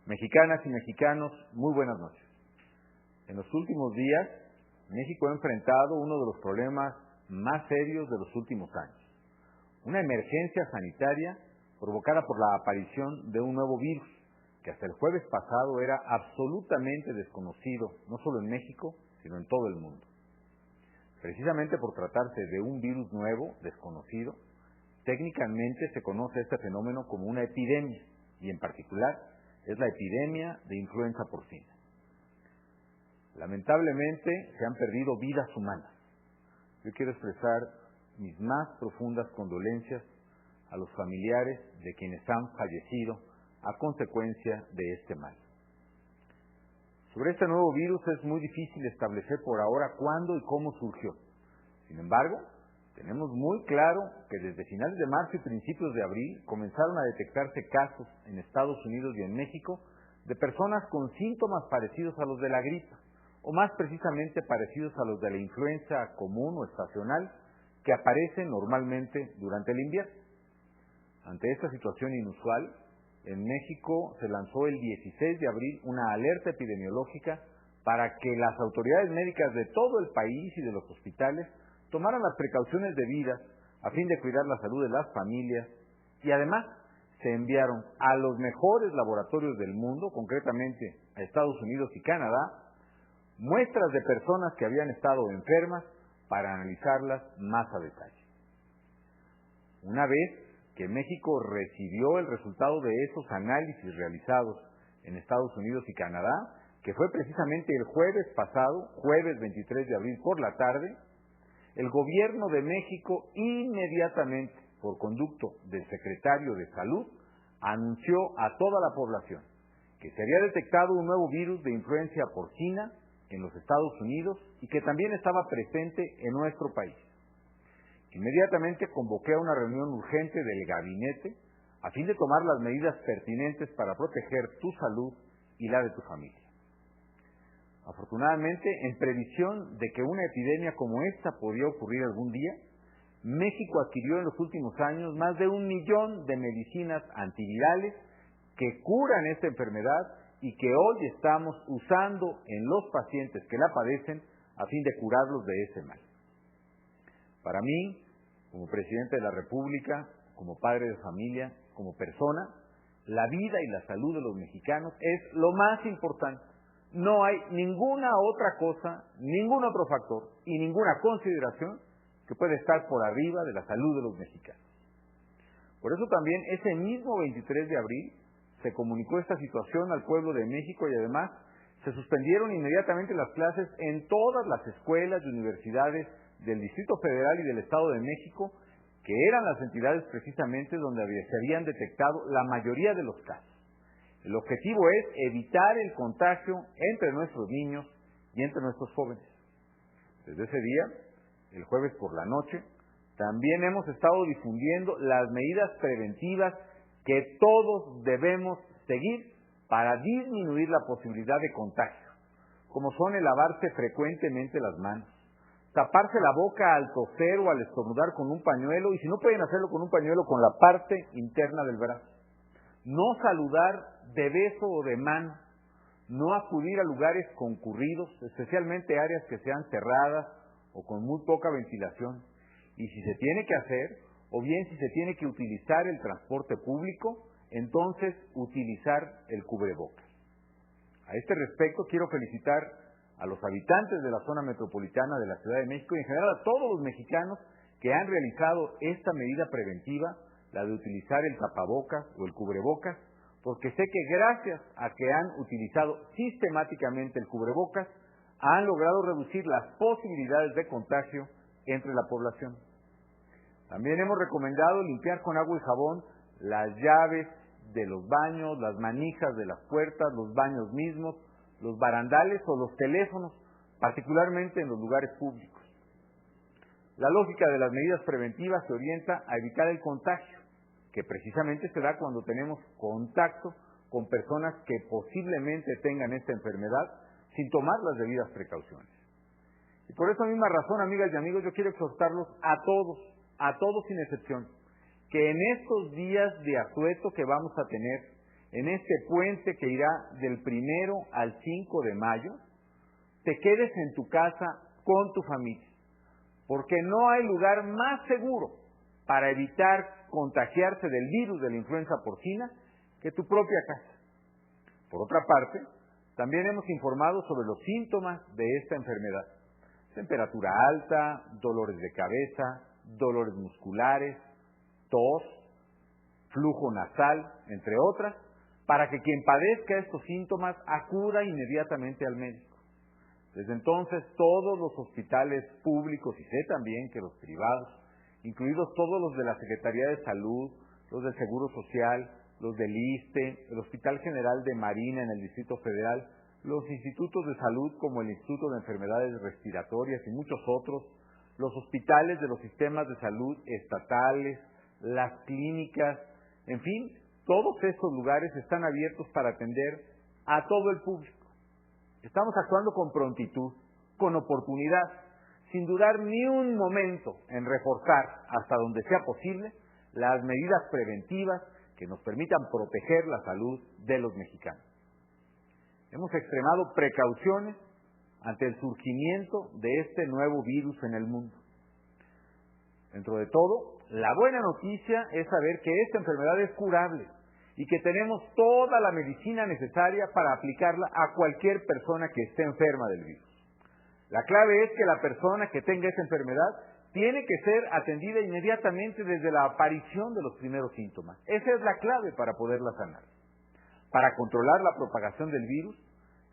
Mexicanas y mexicanos, muy buenas noches. En los últimos días, México ha enfrentado uno de los problemas más serios de los últimos años. Una emergencia sanitaria provocada por la aparición de un nuevo virus, que hasta el jueves pasado era absolutamente desconocido, no solo en México, sino en todo el mundo. Precisamente por tratarse de un virus nuevo, desconocido, técnicamente se conoce este fenómeno como una epidemia, y en particular es la epidemia de influenza porcina. Lamentablemente se han perdido vidas humanas. Yo quiero expresar mis más profundas condolencias a los familiares de quienes han fallecido a consecuencia de este mal. Sobre este nuevo virus es muy difícil establecer por ahora cuándo y cómo surgió. Sin embargo, tenemos muy claro que desde finales de marzo y principios de abril comenzaron a detectarse casos en Estados Unidos y en México de personas con síntomas parecidos a los de la gripa, o más precisamente parecidos a los de la influenza común o estacional que aparecen normalmente durante el invierno. Ante esta situación inusual, en México se lanzó el 16 de abril una alerta epidemiológica para que las autoridades médicas de todo el país y de los hospitales tomaran las precauciones debidas a fin de cuidar la salud de las familias, y además se enviaron a los mejores laboratorios del mundo, concretamente a Estados Unidos y Canadá, muestras de personas que habían estado enfermas para analizarlas más a detalle. Una vez que México recibió el resultado de esos análisis realizados en Estados Unidos y Canadá, que fue precisamente el jueves pasado, jueves 23 de abril por la tarde, el gobierno de México inmediatamente, por conducto del secretario de Salud, anunció a toda la población que se había detectado un nuevo virus de influenza porcina en los Estados Unidos y que también estaba presente en nuestro país. Inmediatamente convoqué a una reunión urgente del gabinete a fin de tomar las medidas pertinentes para proteger tu salud y la de tu familia. Afortunadamente, en previsión de que una epidemia como esta podía ocurrir algún día, México adquirió en los últimos años más de 1 millón de medicinas antivirales que curan esta enfermedad y que hoy estamos usando en los pacientes que la padecen a fin de curarlos de ese mal. Para mí, como presidente de la República, como padre de familia, como persona, la vida y la salud de los mexicanos es lo más importante. No hay ninguna otra cosa, ningún otro factor y ninguna consideración que pueda estar por arriba de la salud de los mexicanos. Por eso también ese mismo 23 de abril se comunicó esta situación al pueblo de México y además se suspendieron inmediatamente las clases en todas las escuelas y universidades del Distrito Federal y del Estado de México, que eran las entidades precisamente donde se habían detectado la mayoría de los casos. El objetivo es evitar el contagio entre nuestros niños y entre nuestros jóvenes. Desde ese día, el jueves por la noche, también hemos estado difundiendo las medidas preventivas que todos debemos seguir para disminuir la posibilidad de contagio, como son el lavarse frecuentemente las manos, taparse la boca al toser o al estornudar con un pañuelo, y si no pueden hacerlo con un pañuelo, con la parte interna del brazo. No saludar de beso o de mano, no acudir a lugares concurridos, especialmente áreas que sean cerradas o con muy poca ventilación. Y si se tiene que hacer, o bien si se tiene que utilizar el transporte público, entonces utilizar el cubrebocas. A este respecto quiero felicitar a los habitantes de la zona metropolitana de la Ciudad de México y en general a todos los mexicanos que han realizado esta medida preventiva, la de utilizar el tapabocas o el cubrebocas, porque sé que gracias a que han utilizado sistemáticamente el cubrebocas, han logrado reducir las posibilidades de contagio entre la población. También hemos recomendado limpiar con agua y jabón las llaves de los baños, las manijas de las puertas, los baños mismos, los barandales o los teléfonos, particularmente en los lugares públicos. La lógica de las medidas preventivas se orienta a evitar el contagio, que precisamente se da cuando tenemos contacto con personas que posiblemente tengan esta enfermedad sin tomar las debidas precauciones. Y por esa misma razón, amigas y amigos, yo quiero exhortarlos a todos sin excepción, que en estos días de asueto que vamos a tener, en este puente que irá del 1 al 5 de mayo, te quedes en tu casa con tu familia, porque no hay lugar más seguro para evitar contagiarse del virus de la influenza porcina que tu propia casa. Por otra parte, también hemos informado sobre los síntomas de esta enfermedad: temperatura alta, dolores de cabeza, dolores musculares, tos, flujo nasal, entre otras, para que quien padezca estos síntomas acuda inmediatamente al médico. Desde entonces, todos los hospitales públicos, y sé también que los privados, incluidos todos los de la Secretaría de Salud, los del Seguro Social, los del ISSSTE, el Hospital General de Marina en el Distrito Federal, los institutos de salud como el Instituto de Enfermedades Respiratorias y muchos otros, los hospitales de los sistemas de salud estatales, las clínicas, en fin, todos estos lugares están abiertos para atender a todo el público. Estamos actuando con prontitud, con oportunidad, sin dudar ni un momento en reforzar hasta donde sea posible las medidas preventivas que nos permitan proteger la salud de los mexicanos. Hemos extremado precauciones ante el surgimiento de este nuevo virus en el mundo. Dentro de todo, la buena noticia es saber que esta enfermedad es curable y que tenemos toda la medicina necesaria para aplicarla a cualquier persona que esté enferma del virus. La clave es que la persona que tenga esta enfermedad tiene que ser atendida inmediatamente desde la aparición de los primeros síntomas. Esa es la clave para poderla sanar. Para controlar la propagación del virus,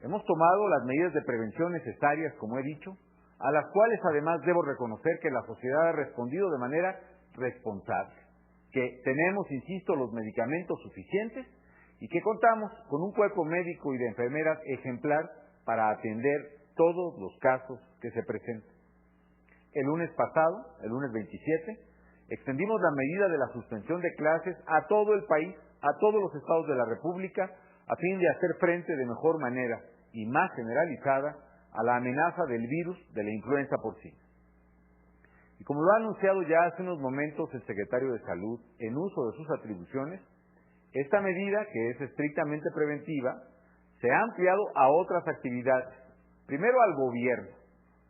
hemos tomado las medidas de prevención necesarias, como he dicho, a las cuales además debo reconocer que la sociedad ha respondido de manera responsable, que tenemos, insisto, los medicamentos suficientes y que contamos con un cuerpo médico y de enfermeras ejemplar para atender todos los casos que se presenten. El lunes pasado, el lunes 27, extendimos la medida de la suspensión de clases a todo el país, a todos los estados de la República, a fin de hacer frente de mejor manera y más generalizada a la amenaza del virus de la influenza porcina. Y como lo ha anunciado ya hace unos momentos el secretario de Salud en uso de sus atribuciones, esta medida, que es estrictamente preventiva, se ha ampliado a otras actividades. Primero, al gobierno.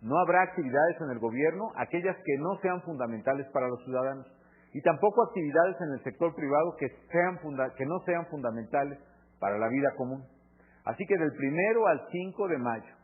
No habrá actividades en el gobierno, aquellas que no sean fundamentales para los ciudadanos, y tampoco actividades en el sector privado que no sean fundamentales para la vida común. Así que del 1 al 5 de mayo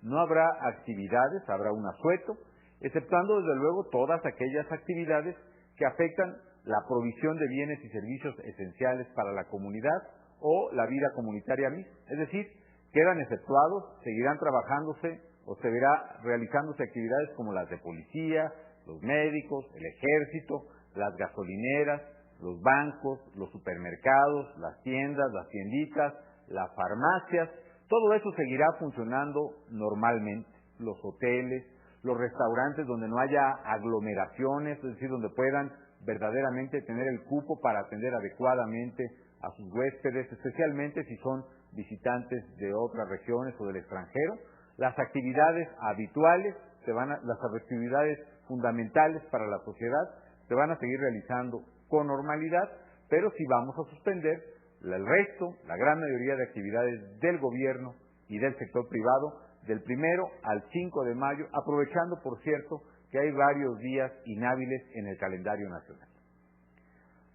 no habrá actividades, habrá un asueto, exceptuando desde luego todas aquellas actividades que afectan la provisión de bienes y servicios esenciales para la comunidad o la vida comunitaria misma. Es decir, quedan exceptuados, seguirán trabajándose o seguirá realizándose actividades como las de policía, los médicos, el ejército, las gasolineras, los bancos, los supermercados, las tiendas, las tienditas, las farmacias. Todo eso seguirá funcionando normalmente. Los hoteles, los restaurantes donde no haya aglomeraciones, es decir, donde puedan verdaderamente tener el cupo para atender adecuadamente a sus huéspedes, especialmente si son visitantes de otras regiones o del extranjero. Las actividades habituales, las actividades fundamentales para la sociedad se van a seguir realizando con normalidad, pero sí vamos a suspender el resto, la gran mayoría de actividades del gobierno y del sector privado del 1 al 5 de mayo, aprovechando, por cierto, que hay varios días inhábiles en el calendario nacional.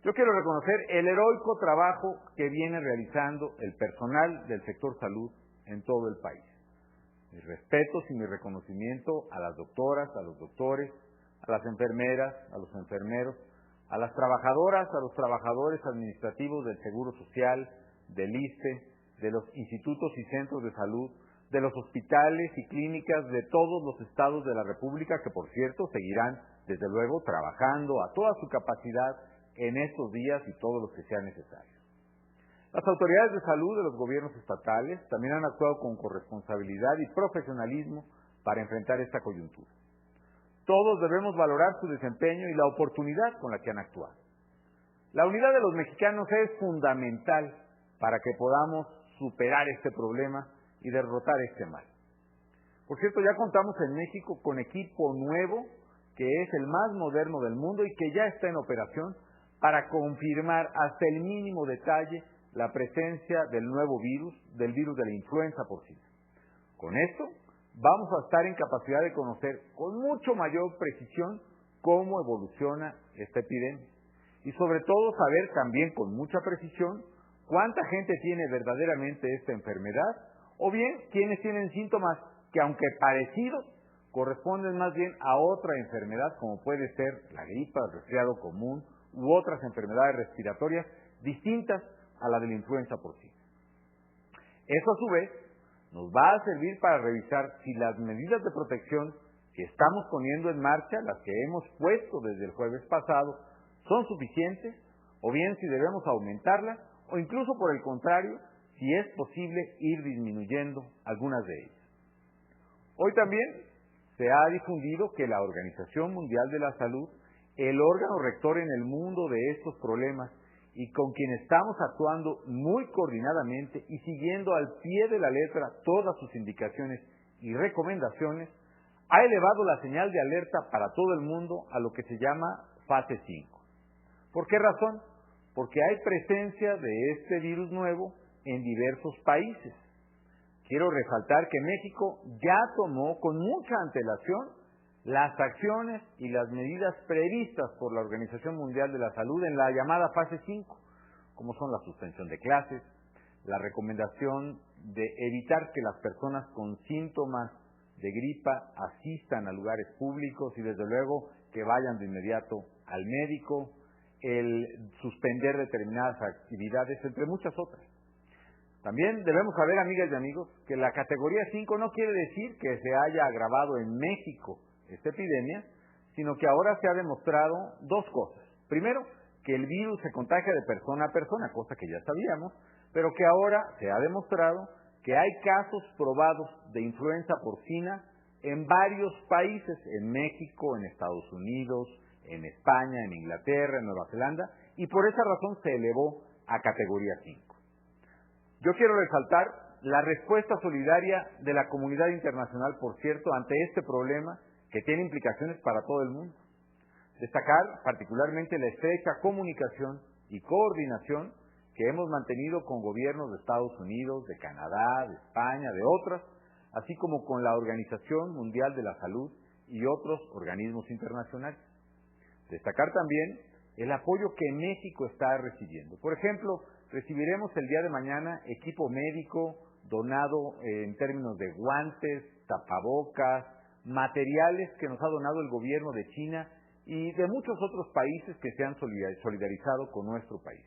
Yo quiero reconocer el heroico trabajo que viene realizando el personal del sector salud en todo el país. Mis respetos y mi reconocimiento a las doctoras, a los doctores, a las enfermeras, a los enfermeros, a las trabajadoras, a los trabajadores administrativos del Seguro Social, del ISSSTE, de los institutos y centros de salud, de los hospitales y clínicas de todos los estados de la República, que por cierto seguirán, desde luego, trabajando a toda su capacidad en estos días y todos los que sean necesarios. Las autoridades de salud de los gobiernos estatales también han actuado con corresponsabilidad y profesionalismo para enfrentar esta coyuntura. Todos debemos valorar su desempeño y la oportunidad con la que han actuado. La unidad de los mexicanos es fundamental para que podamos superar este problema y derrotar este mal. Por cierto, ya contamos en México con equipo nuevo, que es el más moderno del mundo y que ya está en operación para confirmar hasta el mínimo detalle la presencia del nuevo virus, del virus de la influenza porcina. Con esto, vamos a estar en capacidad de conocer con mucho mayor precisión cómo evoluciona esta epidemia y sobre todo saber también con mucha precisión cuánta gente tiene verdaderamente esta enfermedad o bien quienes tienen síntomas que, aunque parecidos, corresponden más bien a otra enfermedad como puede ser la gripa, el resfriado común u otras enfermedades respiratorias distintas a la de la influenza porcina. Eso a su vez nos va a servir para revisar si las medidas de protección que estamos poniendo en marcha, las que hemos puesto desde el jueves pasado, son suficientes o bien si debemos aumentarlas o incluso por el contrario, si es posible ir disminuyendo algunas de ellas. Hoy también se ha difundido que la Organización Mundial de la Salud, el órgano rector en el mundo de estos problemas y con quien estamos actuando muy coordinadamente y siguiendo al pie de la letra todas sus indicaciones y recomendaciones, ha elevado la señal de alerta para todo el mundo a lo que se llama fase 5. ¿Por qué razón? Porque hay presencia de este virus nuevo en diversos países. Quiero resaltar que México ya tomó con mucha antelación las acciones y las medidas previstas por la Organización Mundial de la Salud en la llamada fase 5, como son la suspensión de clases, la recomendación de evitar que las personas con síntomas de gripa asistan a lugares públicos y desde luego que vayan de inmediato al médico, el suspender determinadas actividades, entre muchas otras. También debemos saber, amigas y amigos, que la categoría 5 no quiere decir que se haya agravado en México esta epidemia, sino que ahora se ha demostrado dos cosas. Primero, que el virus se contagia de persona a persona, cosa que ya sabíamos, pero que ahora se ha demostrado que hay casos probados de influenza porcina en varios países, en México, en Estados Unidos, en España, en Inglaterra, en Nueva Zelanda, y por esa razón se elevó a categoría 5. Yo quiero resaltar la respuesta solidaria de la comunidad internacional, por cierto, ante este problema que tiene implicaciones para todo el mundo. Destacar particularmente la estrecha comunicación y coordinación que hemos mantenido con gobiernos de Estados Unidos, de Canadá, de España, de otras, así como con la Organización Mundial de la Salud y otros organismos internacionales. Destacar también el apoyo que México está recibiendo. Por ejemplo, recibiremos el día de mañana equipo médico donado en términos de guantes, tapabocas, materiales que nos ha donado el gobierno de China y de muchos otros países que se han solidarizado con nuestro país.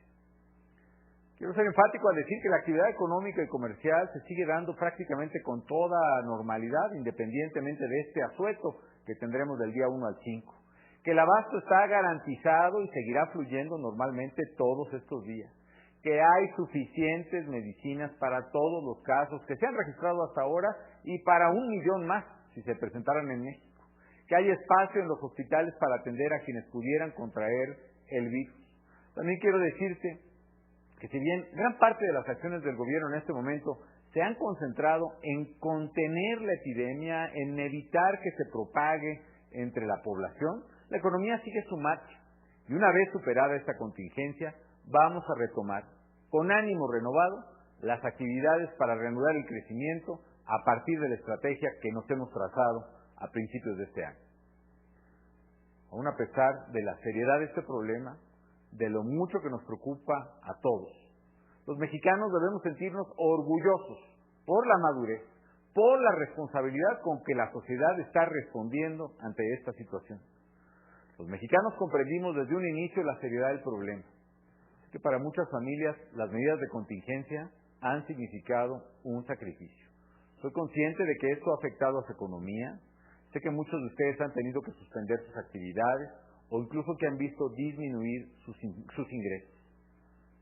Quiero ser enfático al decir que la actividad económica y comercial se sigue dando prácticamente con toda normalidad, independientemente de este asueto que tendremos del día 1 al 5. Que el abasto está garantizado y seguirá fluyendo normalmente todos estos días. Que hay suficientes medicinas para todos los casos que se han registrado hasta ahora y para 1 millón más si se presentaran en México. Que hay espacio en los hospitales para atender a quienes pudieran contraer el virus. También quiero decirte que si bien gran parte de las acciones del gobierno en este momento se han concentrado en contener la epidemia, en evitar que se propague entre la población, la economía sigue su marcha y una vez superada esta contingencia, vamos a retomar con ánimo renovado las actividades para reanudar el crecimiento a partir de la estrategia que nos hemos trazado a principios de este año. Aún a pesar de la seriedad de este problema, de lo mucho que nos preocupa a todos, los mexicanos debemos sentirnos orgullosos por la madurez, por la responsabilidad con que la sociedad está respondiendo ante esta situación. Los mexicanos comprendimos desde un inicio la seriedad del problema. Que para muchas familias las medidas de contingencia han significado un sacrificio. Soy consciente de que esto ha afectado a su economía. Sé que muchos de ustedes han tenido que suspender sus actividades o incluso que han visto disminuir sus ingresos.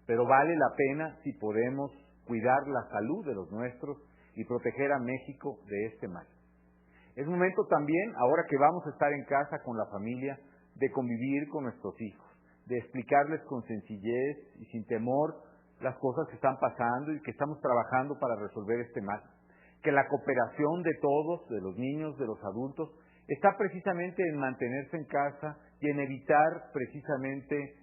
Pero vale la pena si podemos cuidar la salud de los nuestros y proteger a México de este mal. Es momento también, ahora que vamos a estar en casa con la familia, de convivir con nuestros hijos, de explicarles con sencillez y sin temor las cosas que están pasando y que estamos trabajando para resolver este mal. Que la cooperación de todos, de los niños, de los adultos, está precisamente en mantenerse en casa y en evitar precisamente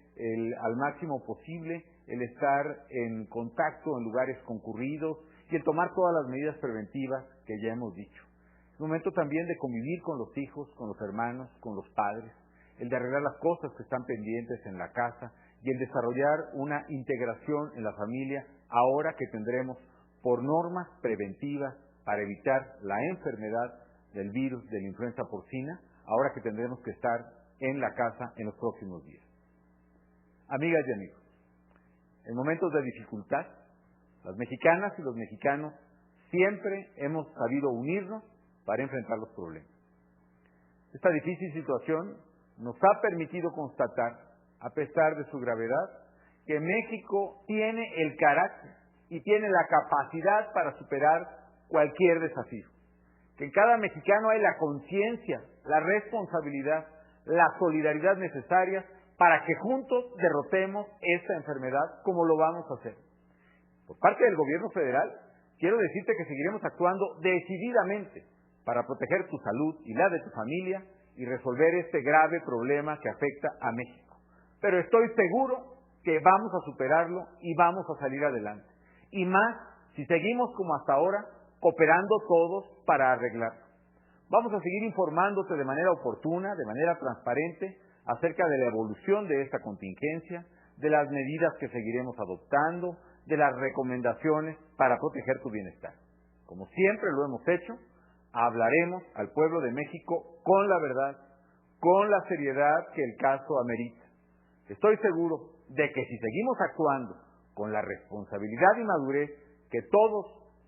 al máximo posible el estar en contacto en lugares concurridos y el tomar todas las medidas preventivas que ya hemos dicho. Es momento también de convivir con los hijos, con los hermanos, con los padres, el de arreglar las cosas que están pendientes en la casa y el desarrollar una integración en la familia ahora que tendremos por normas preventivas para evitar la enfermedad del virus de la influenza porcina, ahora que tendremos que estar en la casa en los próximos días. Amigas y amigos, en momentos de dificultad, las mexicanas y los mexicanos siempre hemos sabido unirnos para enfrentar los problemas. Esta difícil situación nos ha permitido constatar, a pesar de su gravedad, que México tiene el carácter y tiene la capacidad para superar cualquier desafío. Que en cada mexicano hay la conciencia, la responsabilidad, la solidaridad necesarias para que juntos derrotemos esta enfermedad como lo vamos a hacer. Por parte del gobierno federal, quiero decirte que seguiremos actuando decididamente para proteger tu salud y la de tu familia y resolver este grave problema que afecta a México. Pero estoy seguro que vamos a superarlo y vamos a salir adelante. Y más si seguimos como hasta ahora, cooperando todos para arreglarlo. Vamos a seguir informándote de manera oportuna, de manera transparente, acerca de la evolución de esta contingencia, de las medidas que seguiremos adoptando, de las recomendaciones para proteger tu bienestar. Como siempre lo hemos hecho, hablaremos al pueblo de México con la verdad, con la seriedad que el caso amerita. Estoy seguro de que si seguimos actuando con la responsabilidad y madurez que todos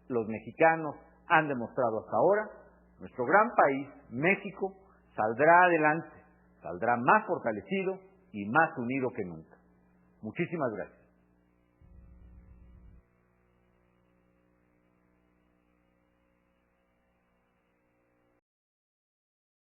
los mexicanos han demostrado hasta ahora, nuestro gran país, México, saldrá adelante, saldrá más fortalecido y más unido que nunca. Muchísimas gracias.